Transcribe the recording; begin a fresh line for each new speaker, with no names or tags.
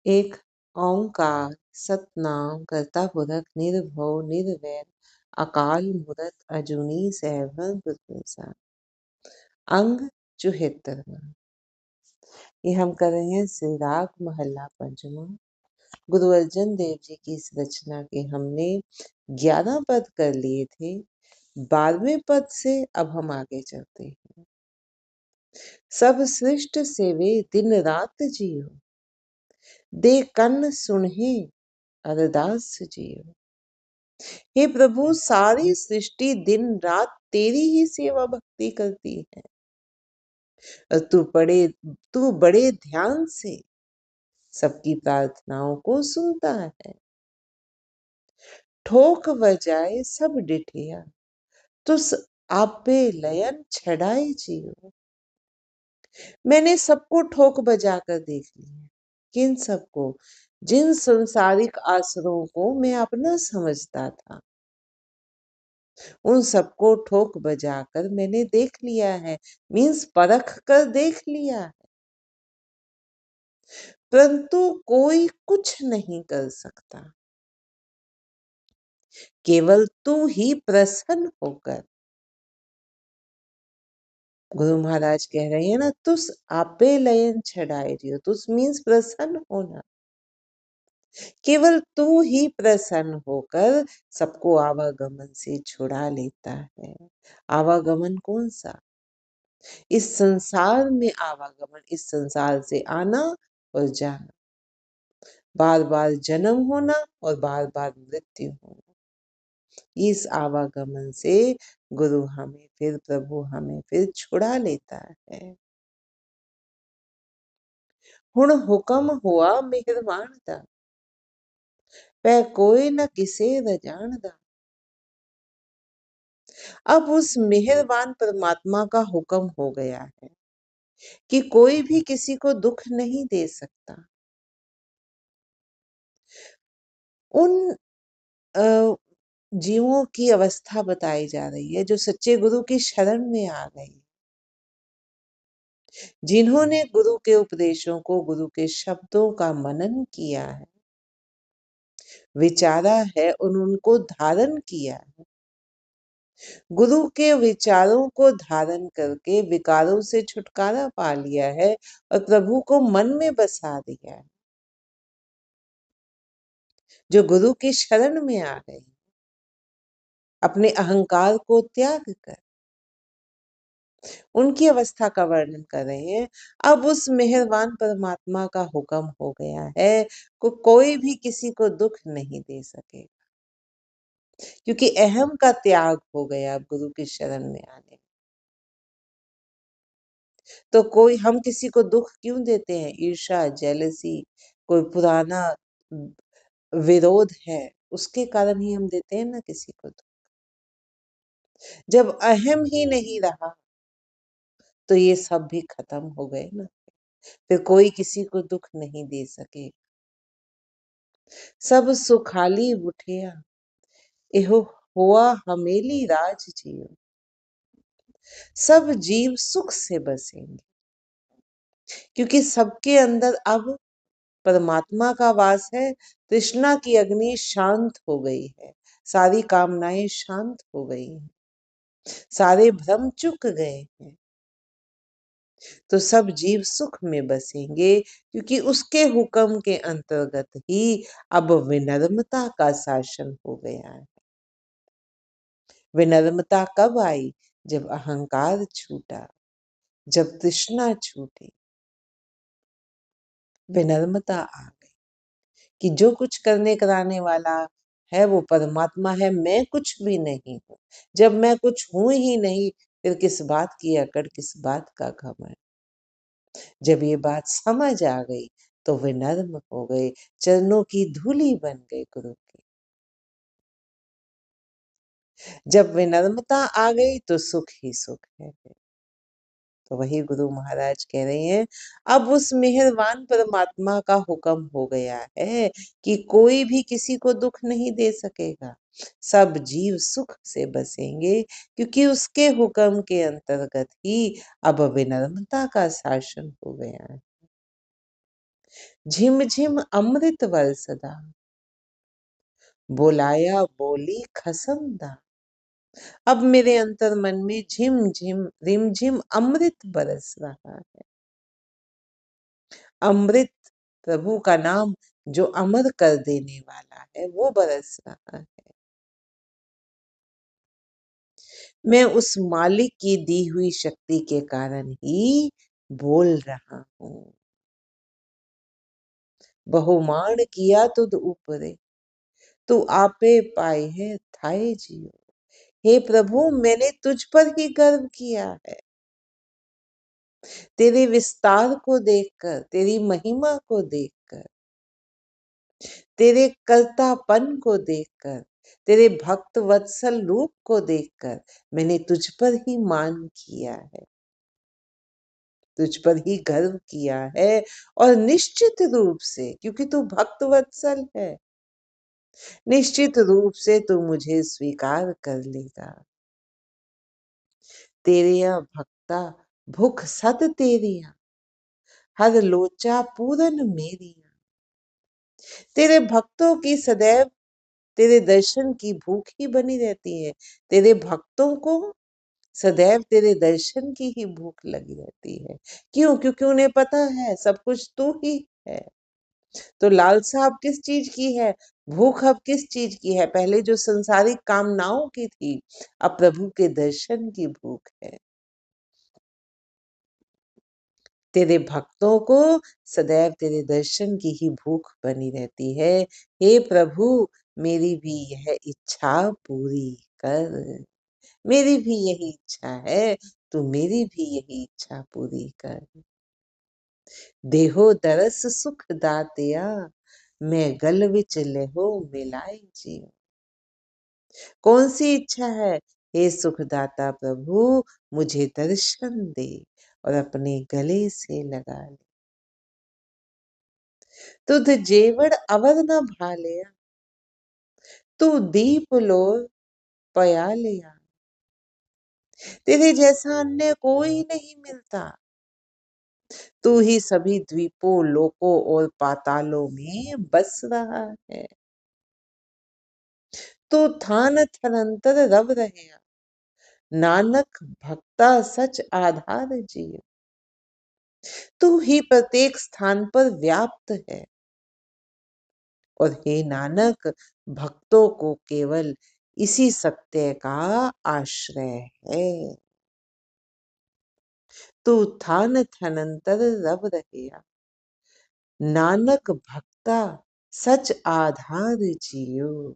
एक ओंकार सतनाम करता पुरख निर्भव निर्वैर अकाल मूरत अजूनी सैभं गुरप्रसाद। अंग 74। ये हम कर रहे हैं सिराग महला पंचमा। गुरु अर्जन देव जी की इस रचना के हमने 11 पद कर लिए थे। 12वें पद से अब हम आगे चलते हैं। सब सृष्ट सेवे दिन रात जियो, दे कन्न सुनहे अरदास जियो। हे प्रभु, सारी सृष्टि दिन रात तेरी ही सेवा भक्ति करती है और तू बड़े ध्यान से सबकी प्रार्थनाओं को सुनता है। ठोक बजाए सब डिठिया, तुस आपे लयन छड़ाए जियो। मैंने सबको ठोक बजा कर देख लिया। किन सबको? जिन संसारिक आसरों को मैं अपना समझता था, उन सबको ठोक बजाकर मैंने देख लिया है, मीन्स परख कर देख लिया है। परंतु कोई कुछ नहीं कर सकता। केवल तू ही प्रसन्न होकर, गुरु महाराज कह रहे हैं ना, तुस आपे लयन छड़ाए रियो। तुस मीन्स प्रसन्न होना। केवल तू ही प्रसन्न होकर सबको आवागमन से छुड़ा लेता है। आवागमन कौन सा? इस संसार में आवागमन, इस संसार से आना और जाना, बार बार जन्म होना और बार बार मृत्यु होना। इस आवागमन से प्रभु हमें फिर छुड़ा लेता है। हुण हुक्म हुआ मेहरबान दा, वह कोई न किसे रजानदा। अब उस मेहरबान परमात्मा का हुक्म हो गया है कि कोई भी किसी को दुख नहीं दे सकता। उन जीवों की अवस्था बताई जा रही है जो सच्चे गुरु की शरण में आ गए, जिन्होंने गुरु के उपदेशों को, गुरु के शब्दों का मनन किया है, विचारा है और उनको धारण किया है। गुरु के विचारों को धारण करके विकारों से छुटकारा पा लिया है और प्रभु को मन में बसा दिया है। जो गुरु की शरण में आ गए, अपने अहंकार को त्याग कर, उनकी अवस्था का वर्णन कर रहे हैं। अब उस मेहरबान परमात्मा का हुक्म हो गया है को कोई भी किसी को दुख नहीं दे सकेगा, क्योंकि अहम का त्याग हो गया अब गुरु की शरण में आने। तो कोई, हम किसी को दुख क्यों देते हैं? ईर्ष्या, जेलसी, कोई पुराना विरोध है, उसके कारण ही हम देते हैं ना किसी को दुख। जब अहम ही नहीं रहा तो ये सब भी खत्म हो गए ना, फिर कोई किसी को दुख नहीं दे सके। सब सुखाली उठिया, एहो हुआ हमेली राज जियो। सब जीव सुख से बसेंगे, क्योंकि सबके अंदर अब परमात्मा का वास है। तृष्णा की अग्नि शांत हो गई है, सारी कामनाएं शांत हो गई हैं, सारे भ्रम चुक गए हैं। तो सब जीव सुख में बसेंगे, क्योंकि उसके हुक्म के अंतर्गत ही अब विनम्रता का शासन हो गया है। विनम्रता कब आई? जब अहंकार छूटा, जब तृष्णा छूटी, विनम्रता आ गई कि जो कुछ करने कराने वाला है वो परमात्मा है, मैं कुछ भी नहीं हूं। जब मैं कुछ हूं ही नहीं, फिर किस बात की अकड़, किस बात का घमंड। जब ये बात समझ आ गई तो विनम्र हो गए, चरणों की धूली बन गए गुरु की। जब विनम्रता आ गई तो सुख ही सुख है। तो वही गुरु महाराज कह रहे हैं, अब उस मेहरबान परमात्मा का हुक्म हो गया है कि कोई भी किसी को दुख नहीं दे सकेगा। सब जीव सुख से बसेंगे, क्योंकि उसके हुक्म के अंतर्गत ही अब विनम्रता का शासन हो गया है। झिम झिम अमृत बरसदा, बोलाया बोली खसमदा। अब मेरे अंतर मन में झिम झिम रिम झिम अमृत बरस रहा है। अमृत प्रभु का नाम जो अमर कर देने वाला है वो बरस रहा है। मैं उस मालिक की दी हुई शक्ति के कारण ही बोल रहा हूँ। बहुमान किया तुद ऊपरे, तू आपे पाए है थाए जियो। हे प्रभु, मैंने तुझ पर ही गर्व किया है। तेरे विस्तार को देखकर, तेरी महिमा को देखकर, तेरे कर्तापन को देखकर, तेरे भक्त वत्सल रूप को देखकर मैंने तुझ पर ही मान किया है, तुझ पर ही गर्व किया है। और निश्चित रूप से, क्योंकि तू भक्त वत्सल है, निश्चित रूप से तू मुझे स्वीकार कर लेगा। तेरिया भक्ता भूख सद तेरिया, हर लोचा पूरन मेरिया। तेरे भक्तों की सदैव तेरे दर्शन की भूख ही बनी रहती है। तेरे भक्तों को सदैव तेरे दर्शन की ही भूख लगी रहती है। क्यों? क्योंकि उन्हें पता है सब कुछ तू ही है। तो लालसा अब किस चीज की है? भूख अब किस चीज की है? पहले जो संसारिक कामनाओं की थी, अब प्रभु के दर्शन की भूख है। तेरे भक्तों को सदैव तेरे दर्शन की ही भूख बनी रहती है। हे प्रभु, मेरी भी यह इच्छा पूरी कर। मेरी भी यही इच्छा है, तू मेरी भी यही इच्छा पूरी कर। देहो दरस सुख दातिया, मैं गल विच लेहो मिलाई जियो। कौन सी इच्छा है? हे सुखदाता प्रभु, मुझे दर्शन दे और अपने गले से लगा ले। तुध जेवड़ अवर न भालिया, तू दीप लो पया लिया। तेरे जैसा अन्य कोई नहीं मिलता। तू ही सभी द्वीपों, लोकों और पातालों में बस रहा है। तू थान थरंतर रव रहे, नानक भक्ता सच आधार जियो। तू ही प्रत्येक स्थान पर व्याप्त है और हे नानक, भक्तों को केवल इसी सत्य का आश्रय है। तू थान थनंतर रव रहे, नानक भक्ता सच आधार जियो।